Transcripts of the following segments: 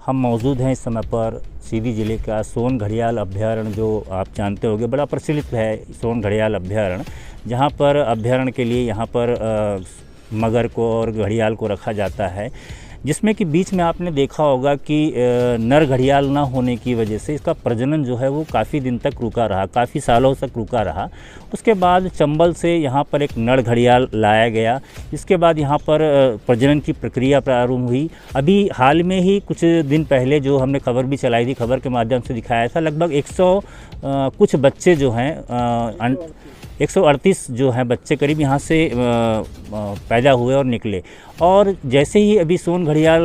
हम मौजूद हैं इस समय पर सीधी ज़िले का सोन घड़ियाल अभ्यारण्य, जो आप जानते होंगे बड़ा प्रचलित है सोन घड़ियाल अभ्यारण्य, जहाँ पर अभ्यारण्य के लिए यहाँ पर मगर को और घड़ियाल को रखा जाता है, जिसमें कि बीच में आपने देखा होगा कि नर घड़ियाल ना होने की वजह से इसका प्रजनन जो है वो काफ़ी दिन तक रुका रहा, काफ़ी सालों तक रुका रहा। उसके बाद चंबल से यहाँ पर एक नर घड़ियाल लाया गया। इसके बाद यहाँ पर प्रजनन की प्रक्रिया प्रारंभ हुई। अभी हाल में ही कुछ दिन पहले जो हमने खबर भी चलाई थी, खबर के माध्यम से दिखाया था, लगभग 100 कुछ बच्चे जो हैं 138 जो हैं बच्चे करीब यहाँ से पैदा हुए और निकले। और जैसे ही अभी सोन घड़ियाल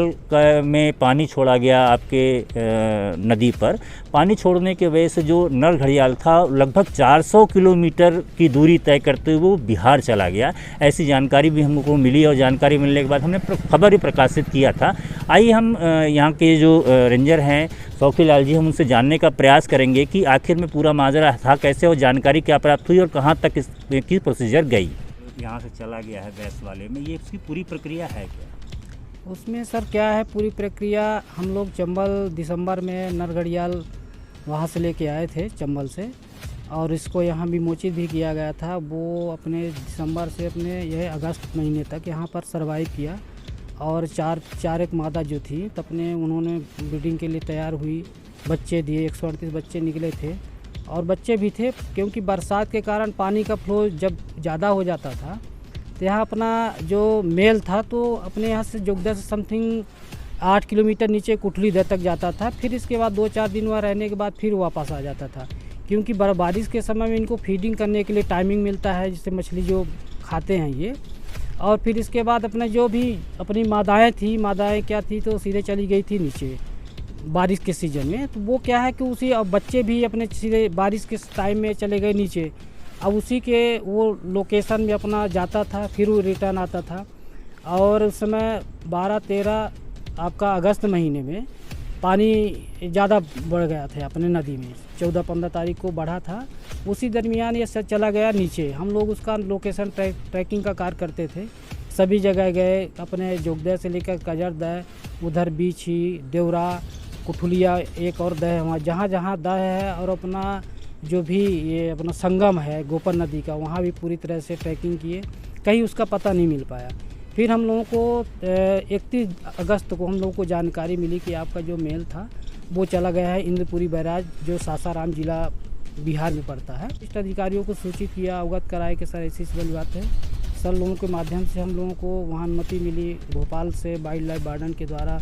में पानी छोड़ा गया आपके नदी पर, पानी छोड़ने की वजह से जो नर घड़ियाल था लगभग 400 किलोमीटर की दूरी तय करते हुए वो बिहार चला गया। ऐसी जानकारी भी हमको मिली और जानकारी मिलने के बाद हमने खबर ही प्रकाशित किया था। आइए हम यहाँ के जो रेंजर हैं शौकी लाल जी, हम उनसे जानने का प्रयास करेंगे कि आखिर में पूरा माजरा था कैसे और जानकारी क्या प्राप्त हुई और कहाँ तक इसकी प्रोसीजर गई। यहाँ से चला गया है गैस वाले में, ये इसकी पूरी प्रक्रिया है क्या? उसमें सर क्या है पूरी प्रक्रिया, हम लोग चंबल दिसंबर में नर घड़ियाल वहाँ से लेके आए थे चंबल से, और इसको यहाँ विमोचित भी किया गया था। वो अपने दिसंबर से अपने यह अगस्त महीने तक यहाँ पर सर्वाइव किया और चार एक मादा जो थी तब अपने उन्होंने ब्रीडिंग के लिए तैयार हुई, बच्चे दिए, 138 बच्चे निकले थे और बच्चे भी थे। क्योंकि बरसात के कारण पानी का फ्लो जब ज़्यादा हो जाता था तो यहाँ अपना जो मेल था तो अपने यहाँ से जोगदा से समथिंग 8 किलोमीटर नीचे कुठली दर तक जाता था। फिर इसके बाद 2-4 दिन वहाँ रहने के बाद फिर वापस आ जाता था, क्योंकि बारिश के समय में इनको फीडिंग करने के लिए टाइमिंग मिलता है, जिससे मछली जो खाते हैं ये। और फिर इसके बाद अपने जो भी अपनी मादाएँ क्या थी तो सीधे चली गई थी नीचे बारिश के सीज़न में। तो वो क्या है कि उसी अब बच्चे भी अपने सीधे बारिश के टाइम में चले गए नीचे। अब उसी के वो लोकेशन में अपना जाता था, फिर वो रिटर्न आता था। और उस समय 12-13 आपका अगस्त महीने में पानी ज़्यादा बढ़ गया था अपने नदी में, 14-15 तारीख को बढ़ा था। उसी दरमियान ये चला गया नीचे। हम लोग उसका लोकेशन ट्रैकिंग का कार्य करते थे, सभी जगह गए, अपने जोगदा से लेकर कजर दह, उधर बीछी, देवरा, कुठुलिया एक और दह, वहाँ जहाँ जहाँ दह है और अपना जो भी ये अपना संगम है गोपन नदी का, वहाँ भी पूरी तरह से ट्रैकिंग किए, कहीं उसका पता नहीं मिल पाया। फिर हम लोगों को 31 अगस्त को हम लोगों को जानकारी मिली कि आपका जो मेल था वो चला गया है इंद्रपुरी बैराज, जो सासाराम जिला बिहार में पड़ता है। वरिष्ठ अधिकारियों को सूचित किया, अवगत कराए कि सर ऐसी वाली बात है। सर लोगों के माध्यम से हम लोगों को वहाँ अनुमति मिली, भोपाल से वाइल्ड लाइफ वार्डन के द्वारा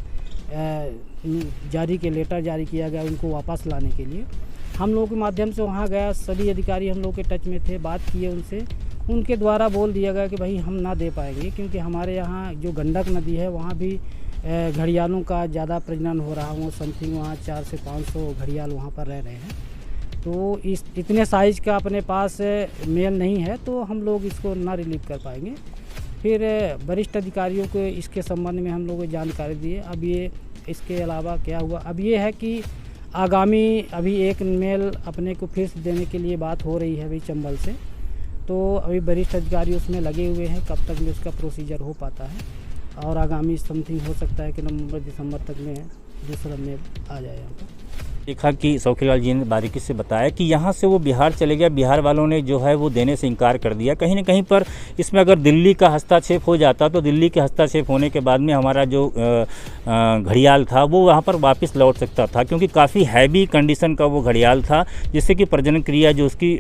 लेटर जारी किया गया उनको वापस लाने के लिए। हम लोगों के माध्यम से वहाँ गया, सभी अधिकारी हम लोग के टच में थे, बात किए उनसे, उनके द्वारा बोल दिया गया कि भाई हम ना दे पाएंगे, क्योंकि हमारे यहाँ जो गंडक नदी है वहाँ भी घड़ियालों का ज़्यादा प्रजनन हो रहा है। वो समथिंग वहाँ 400 से 500 घड़ियाल वहाँ पर रह रहे हैं। तो इतने साइज़ का अपने पास मेल नहीं है, तो हम लोग इसको ना रिलीव कर पाएंगे। फिर वरिष्ठ अधिकारियों को इसके संबंध में हम लोग को जानकारी दिए। अब ये इसके अलावा क्या हुआ, अब ये है कि आगामी अभी एक मेल अपने को फिर देने के लिए बात हो रही है अभी चंबल से, तो अभी वरिष्ठ अधिकारी उसमें लगे हुए हैं, कब तक में उसका प्रोसीजर हो पाता है। और आगामी समथिंग हो सकता है कि नवंबर-दिसंबर तक में दूसरा मेल आ जाए यहाँ पर। देखा कि शौकी लाल जी ने बारीकी से बताया कि यहाँ से वो बिहार चले गया, बिहार वालों ने जो है वो देने से इनकार कर दिया। कहीं ना कहीं पर इसमें अगर दिल्ली का हस्तक्षेप हो जाता तो दिल्ली के हस्तक्षेप होने के बाद में हमारा जो घड़ियाल था वो वहाँ पर वापस लौट सकता था, क्योंकि काफ़ी हैवी कंडीशन का वो घड़ियाल था, जिससे कि प्रजनन क्रिया जो उसकी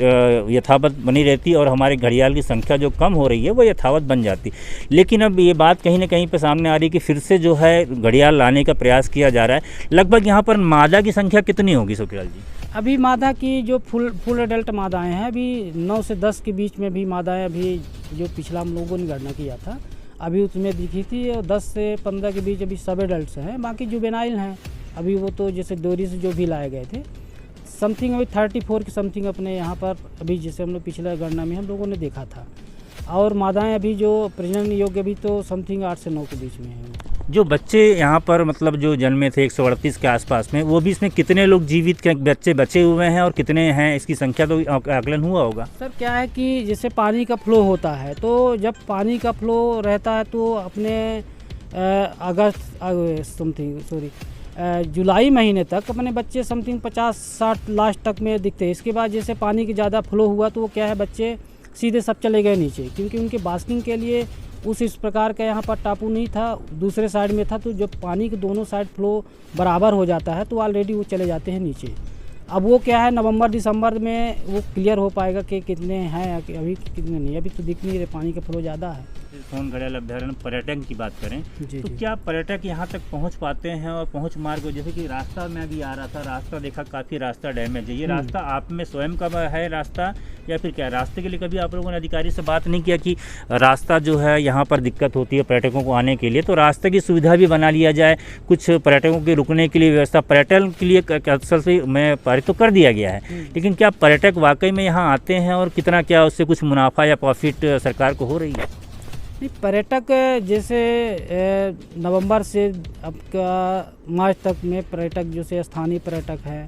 यथावत बनी रहती और हमारे घड़ियाल की संख्या जो कम हो रही है वो यथावत बन जाती। लेकिन अब ये बात कहीं ना कहीं पर सामने आ रही है कि फिर से जो है घड़ियाल लाने का प्रयास किया जा रहा है। लगभग यहाँ पर मादा की संख्या कितनी होगी शौकी लाल जी? अभी मादा की जो फुल एडल्ट मादाएं हैं अभी 9 से 10 के बीच में भी मादाएं, अभी जो पिछला हम लोगों ने गणना किया था अभी उसमें दिखी थी, और 10 से 15 के बीच अभी सब एडल्ट्स हैं, बाकी जुवेनाइल हैं। अभी वो तो जैसे डोरी से जो भी लाए गए थे समथिंग अभी 34 के समथिंग अपने यहाँ पर अभी जैसे हम लोग पिछला गणना में हम लोगों ने देखा था। और मादाएं अभी जो प्रजनन योग्य अभी तो समथिंग 8 से 9 के बीच में हैं। जो बच्चे यहाँ पर मतलब जो जन्मे थे 138 के आसपास में, वो भी इसमें कितने लोग जीवित के बच्चे बचे हुए हैं और कितने हैं, इसकी संख्या तो आकलन हुआ होगा? सर क्या है कि जैसे पानी का फ्लो होता है, तो जब पानी का फ्लो रहता है तो अपने अगस्त समथिंग जुलाई महीने तक अपने बच्चे समथिंग 50-60 लास्ट तक में दिखते हैं। इसके बाद जैसे पानी की ज़्यादा फ्लो हुआ तो वो क्या है, बच्चे सीधे सब चले गए नीचे, क्योंकि उनके बास्किंग के लिए इस प्रकार का यहाँ पर टापू नहीं था, दूसरे साइड में था। तो जब पानी के दोनों साइड फ्लो बराबर हो जाता है तो ऑलरेडी वो चले जाते हैं नीचे। अब वो क्या है, नवंबर दिसंबर में वो क्लियर हो पाएगा कि कितने हैं, अभी कितने नहीं। अभी तो दिख नहीं रहे, पानी का फ्लो ज़्यादा है। सोन घड़ियाल अभ्यारण्य पर्यटन की बात करें जी, तो जी। क्या पर्यटक यहाँ तक पहुँच पाते हैं, और पहुँच मार्ग जैसे कि रास्ता में अभी आ रहा था, रास्ता देखा काफ़ी रास्ता डैमेज है। ये रास्ता आप में स्वयं का है रास्ता, या फिर क्या रास्ते के लिए कभी आप लोगों ने अधिकारी से बात नहीं किया कि रास्ता जो है यहाँ पर दिक्कत होती है पर्यटकों को आने के लिए, तो रास्ते की सुविधा भी बना लिया जाए, कुछ पर्यटकों के रुकने के लिए व्यवस्था पर्यटन के लिए अक्सर से मैं पारित तो कर दिया गया है, लेकिन क्या पर्यटक वाकई में यहाँ आते हैं और कितना क्या उससे कुछ मुनाफा या प्रॉफिट सरकार को हो रही है? नहीं, पर्यटक जैसे नवंबर से अब का मार्च तक में पर्यटक जैसे स्थानीय पर्यटक है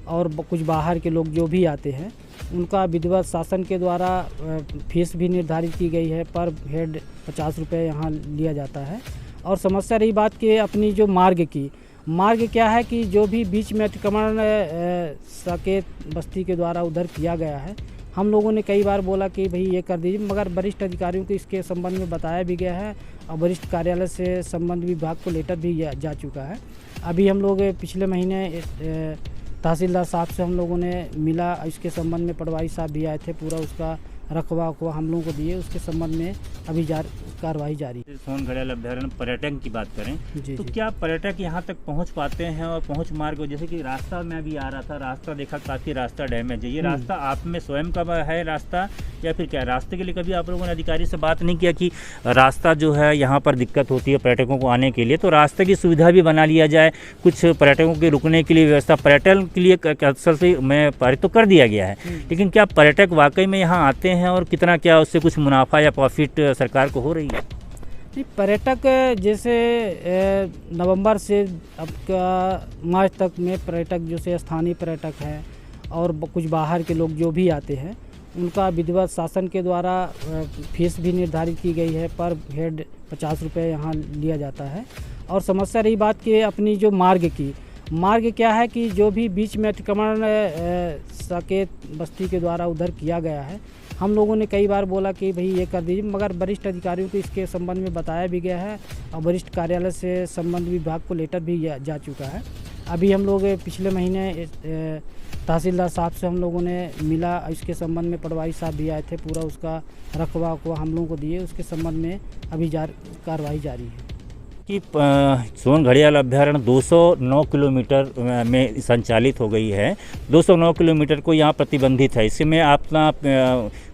और कुछ बाहर के लोग जो भी आते हैं, उनका विधिवत शासन के द्वारा फीस भी निर्धारित की गई है। पर हेड 50 रुपये यहाँ लिया जाता है। और समस्या रही बात कि अपनी जो मार्ग क्या है कि जो भी बीच में अतिक्रमण साकेत बस्ती के द्वारा उधर किया गया है, हम लोगों ने कई बार बोला कि भाई ये कर दीजिए, मगर वरिष्ठ अधिकारियों को इसके संबंध में बताया भी गया है और वरिष्ठ कार्यालय से संबंध विभाग को लेटर भी जा चुका है। अभी हम लोग पिछले महीने तहसीलदार साहब से हम लोगों ने मिला, इसके संबंध में पटवारी साहब भी आए थे, पूरा उसका रकबा को हम लोगों को दिए, उसके संबंध में अभी कार्रवाई जारी है। सोन घड़ियाल अभ्यारण्य पर्यटन की बात करें जी, तो जी। क्या पर्यटक यहाँ तक पहुँच पाते हैं, और पहुँच मार्ग जैसे कि रास्ता में अभी आ रहा था, रास्ता देखा काफ़ी रास्ता डैमेज है। ये रास्ता आप में स्वयं का है रास्ता, या फिर क्या रास्ते के लिए कभी आप लोगों ने अधिकारी से बात नहीं किया कि रास्ता जो है यहाँ पर दिक्कत होती है पर्यटकों को आने के लिए, तो रास्ते की सुविधा भी बना लिया जाए, कुछ पर्यटकों के रुकने के लिए व्यवस्था पर्यटन के लिए अक्सर से मैं पारित तो कर दिया गया है, लेकिन क्या पर्यटक वाकई में यहाँ आते हैं और कितना क्या उससे कुछ मुनाफा या प्रॉफिट सरकार को हो रही है? नहीं, पर्यटक जैसे नवंबर से अब का मार्च तक में पर्यटक जैसे स्थानीय पर्यटक है और कुछ बाहर के लोग जो भी आते हैं, उनका विधिवत शासन के द्वारा फीस भी निर्धारित की गई है। पर हेड 50 रुपये यहाँ लिया जाता है। और समस्या रही बात कि अपनी जो मार्ग क्या है कि जो भी बीच में अतिक्रमण साकेत बस्ती के द्वारा उधर किया गया है, हम लोगों ने कई बार बोला कि भाई ये कर दीजिए, मगर वरिष्ठ अधिकारियों को इसके संबंध में बताया भी गया है और वरिष्ठ कार्यालय से संबंध विभाग को लेटर भी जा चुका है। अभी हम लोग पिछले महीने तहसीलदार साहब से हम लोगों ने मिला, इसके संबंध में पटवारी साहब भी आए थे, पूरा उसका रकबा को हम लोगों को दिए, उसके संबंध में अभी कार्रवाई जारी है। कि सोन घड़ियाल अभ्यारण्य 209 किलोमीटर में संचालित हो गई है। 209 किलोमीटर को यहाँ प्रतिबंधित है। इसमें आप ना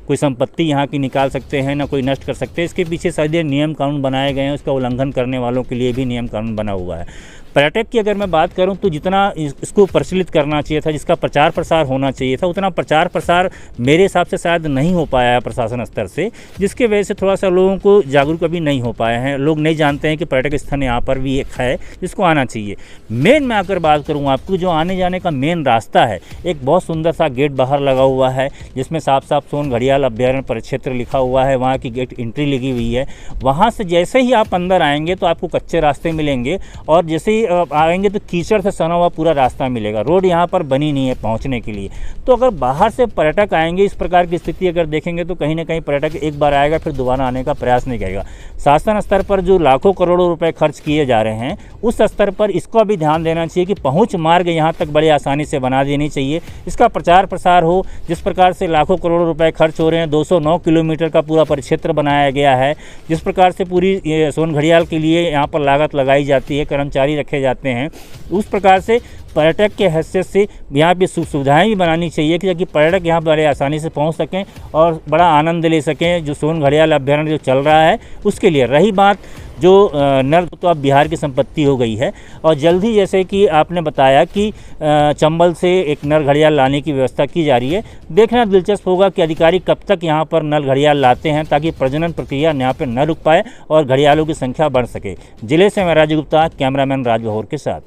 कोई संपत्ति यहाँ की निकाल सकते हैं, ना कोई नष्ट कर सकते हैं। इसके पीछे सारे नियम कानून बनाए गए हैं, उसका उल्लंघन करने वालों के लिए भी नियम कानून बना हुआ है। पर्यटक की अगर मैं बात करूं तो जितना इसको प्रचलित करना चाहिए था, जिसका प्रचार प्रसार होना चाहिए था, उतना प्रचार प्रसार मेरे हिसाब से शायद नहीं हो पाया है प्रशासन स्तर से, जिसके वजह से थोड़ा सा लोगों को जागरूक अभी नहीं हो पाए हैं। लोग नहीं जानते हैं कि पर्यटक स्थान यहाँ पर भी एक है जिसको आना चाहिए। मेन मैं अगर बात करूँ आपको, जो आने जाने का मेन रास्ता है, एक बहुत सुंदर सा गेट बाहर लगा हुआ है जिसमें साफ साफ सोन घड़ियाल अभ्यारण्य परिक्षेत्र लिखा हुआ है। वहाँ की गेट एंट्री लगी हुई है। वहाँ से जैसे ही आप अंदर आएंगे तो आपको कच्चे रास्ते मिलेंगे, और जैसे ही आएंगे तो कीचड़ से सना हुआ पूरा रास्ता मिलेगा। रोड यहाँ पर बनी नहीं है पहुँचने के लिए। तो अगर बाहर से पर्यटक आएंगे, इस प्रकार की स्थिति अगर देखेंगे तो कहीं ना कहीं पर्यटक एक बार आएगा फिर दोबारा आने का प्रयास नहीं करेगा। शासन स्तर पर जो लाखों करोड़ों रुपए खर्च किए जा रहे हैं, उस स्तर पर इसको भी ध्यान देना चाहिए कि पहुँच मार्ग यहाँ तक बड़े आसानी से बना देनी चाहिए। इसका प्रचार प्रसार हो। जिस प्रकार से लाखों करोड़ों रुपए खर्च हो रहे हैं, 209 किलोमीटर का पूरा परिक्षेत्र बनाया गया है, जिस प्रकार से पूरी सोन घड़ियाल के लिए यहाँ पर लागत लगाई जाती है, कर्मचारी रखे जाते हैं, उस प्रकार से पर्यटक के हैसियत से यहाँ पे सुविधाएं भी बनानी चाहिए कि ताकि पर्यटक यहाँ बड़े आसानी से पहुँच सकें और बड़ा आनंद ले सकें। जो सोन घड़ियाल अभ्यारण्य जो चल रहा है उसके लिए रही बात, जो नर तो अब बिहार की संपत्ति हो गई है, और जल्द ही जैसे कि आपने बताया कि चंबल से एक नर घड़ियाल लाने की व्यवस्था की जा रही है। देखना दिलचस्प होगा कि अधिकारी कब तक यहाँ पर नर घड़ियाल लाते हैं ताकि प्रजनन प्रक्रिया यहाँ पर न रुक पाए और घड़ियालों की संख्या बढ़ सके। जिले से मैं राजू गुप्ता, कैमरामैन राज बहोर के साथ।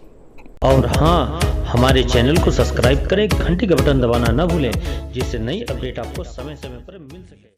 और हाँ, हमारे चैनल को सब्सक्राइब करें, घंटी का बटन दबाना न भूलें, जिससे नई अपडेट आपको समय समय पर मिल सके।